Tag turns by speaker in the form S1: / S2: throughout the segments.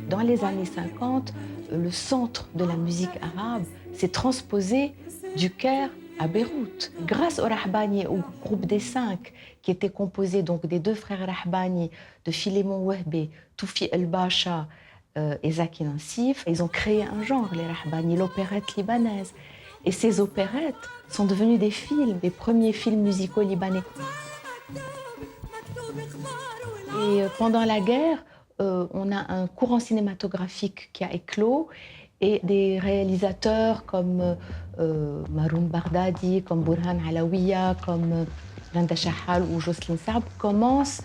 S1: Dans les années 50, le centre de la musique arabe s'est transposé du Caire à Beyrouth. Grâce au Rahbani, au groupe des 5, qui était composé donc des 2 frères Rahbani, de Philémon Wahbé, Toufi El-Bacha et Zaki Nassif, ils ont créé un genre, les Rahbani, l'opérette libanaise. Et ces opérettes sont devenues des films, des premiers films musicaux libanais. Et pendant la guerre, on a un courant cinématographique qui a éclos et des réalisateurs comme Maroun Bardadi, comme Burhan Alawiya, comme Randa Chahal ou Jocelyne Saab commencent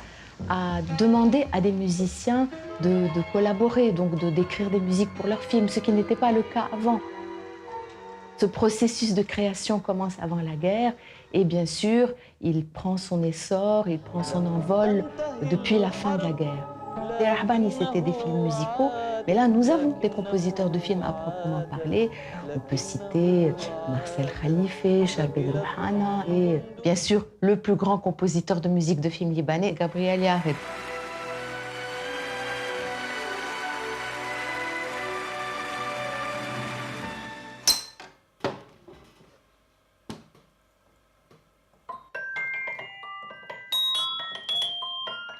S1: à demander à des musiciens de collaborer, donc d'écrire des musiques pour leurs films, ce qui n'était pas le cas avant. Ce processus de création commence avant la guerre et bien sûr, il prend son essor, il prend son envol depuis la fin de la guerre. Les Rahbani, c'était des films musicaux, mais là, nous avons des compositeurs de films à proprement parler. On peut citer Marcel Khalife, Charbel Rouhana et bien sûr, le plus grand compositeur de musique de films libanais, Gabriel Yared.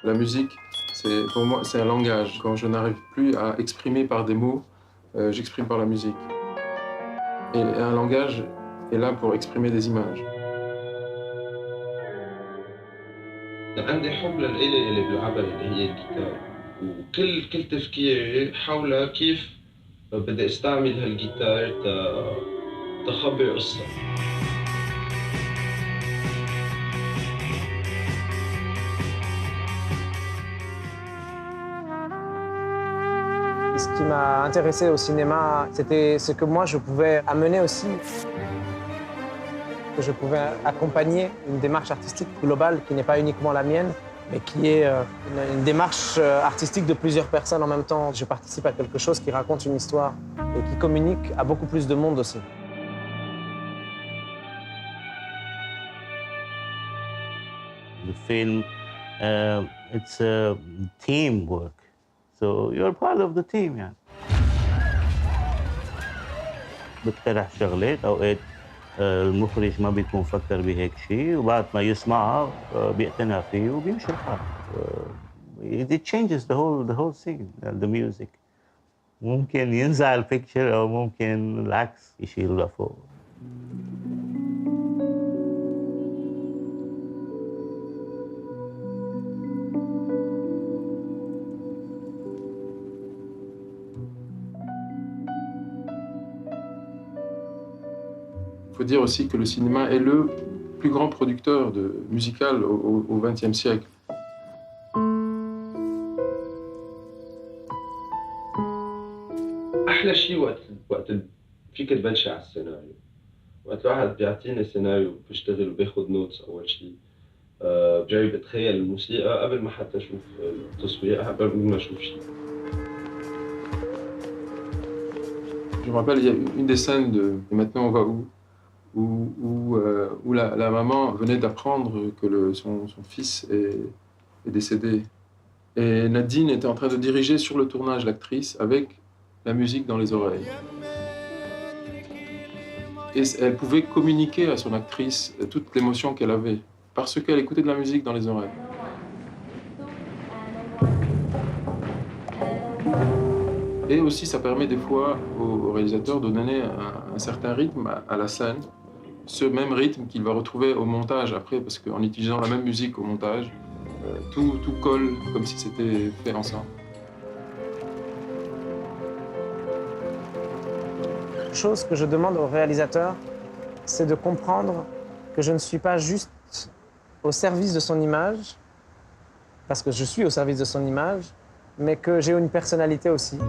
S2: La musique, pour moi, c'est un langage. Quand je n'arrive plus à exprimer par des mots, j'exprime par la musique. Et un langage est là pour exprimer des images.
S3: عندي حب للآلة اللي بلعبها اللي هي الجيتار وكل تفكيري حول كيف بدي استعمل هالجيتار تخبر قصة.
S4: Ce qui m'a intéressé au cinéma, c'était ce que moi je pouvais amener aussi. Que je pouvais accompagner une démarche artistique globale qui n'est pas uniquement la mienne, mais qui est une démarche artistique de plusieurs personnes en même temps. Je participe à quelque chose qui raconte une histoire et qui communique à beaucoup plus de monde aussi.
S5: The film, it's a teamwork. So you're part of the team يعني. بتقترح شغلات أوقات المخرج ما بيكون فكر بهيك شيء وبعد ما يسمعها بيقتنع فيه وبيمشي الحال. It changes the whole scene, the music. ممكن ينزع البيكتشر أو ممكن العكس يشيله لفوق.
S2: Il faut dire aussi que le cinéma est le plus grand producteur musical au XXe siècle.
S3: أحلى شيء وقت فيك تبلشي على السيناريو. وقت الواحد بيعطيني سيناريو بشتغل وباخذ نوتس أول شيء. بجرب أتخيل الموسيقى قبل ما حتى أشوف التصوير قبل ما أشوف شيء.
S2: Je me rappelle, il y a une des scènes de « Et maintenant on va où ?» où la maman venait d'apprendre que son fils est décédé. Et Nadine était en train de diriger sur le tournage l'actrice avec la musique dans les oreilles. Et elle pouvait communiquer à son actrice toute l'émotion qu'elle avait parce qu'elle écoutait de la musique dans les oreilles. Et aussi, ça permet des fois au réalisateur de donner un certain rythme à la scène, ce même rythme qu'il va retrouver au montage après, parce qu'en utilisant la même musique au montage, tout colle comme si c'était fait ensemble.
S4: La chose que je demande au réalisateur, c'est de comprendre que je ne suis pas juste au service de son image, parce que je suis au service de son image, mais que j'ai une personnalité aussi.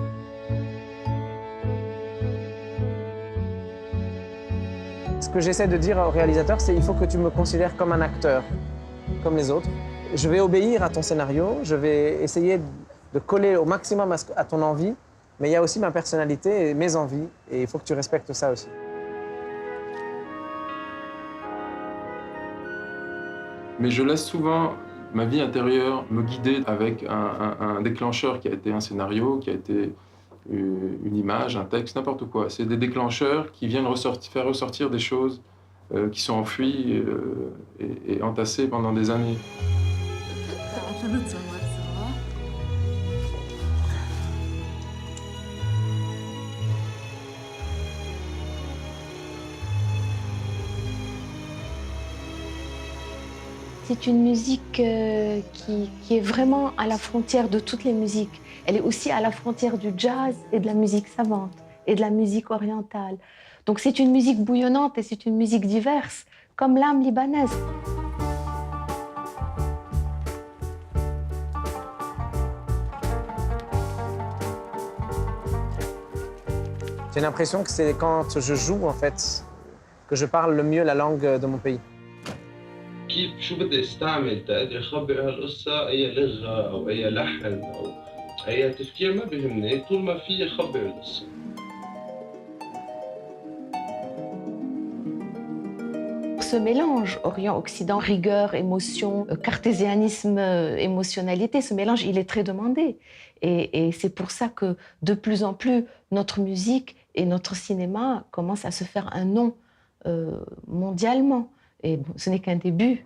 S4: Ce que j'essaie de dire au réalisateur, c'est qu'il faut que tu me considères comme un acteur, comme les autres. Je vais obéir à ton scénario, je vais essayer de coller au maximum à ton envie, mais il y a aussi ma personnalité et mes envies, et il faut que tu respectes ça aussi.
S2: Mais je laisse souvent ma vie intérieure me guider avec un déclencheur qui a été un scénario, qui a été une image, un texte, n'importe quoi. C'est des déclencheurs qui viennent faire ressortir des choses qui sont enfouies et entassées pendant des années.
S1: C'est une musique qui est vraiment à la frontière de toutes les musiques. Elle est aussi à la frontière du jazz et de la musique savante et de la musique orientale. Donc c'est une musique bouillonnante et c'est une musique diverse, comme l'âme libanaise.
S4: J'ai l'impression que c'est quand je joue, en fait, que je parle le mieux la langue de mon pays.
S3: كيف شو بدي استعمل تقدر اخبر هالقصة اي لغة او اي لحن او اي تفكير ما بيهمني طول ما في اخبر القصة.
S1: Ce mélange Orient-Occident, rigueur, émotion, cartésianisme, émotionnalité, ce mélange, il est très demandé. Et c'est pour ça que de plus en plus, notre musique et notre cinéma commencent à se faire un nom mondialement. Et bon, ce n'est qu'un début.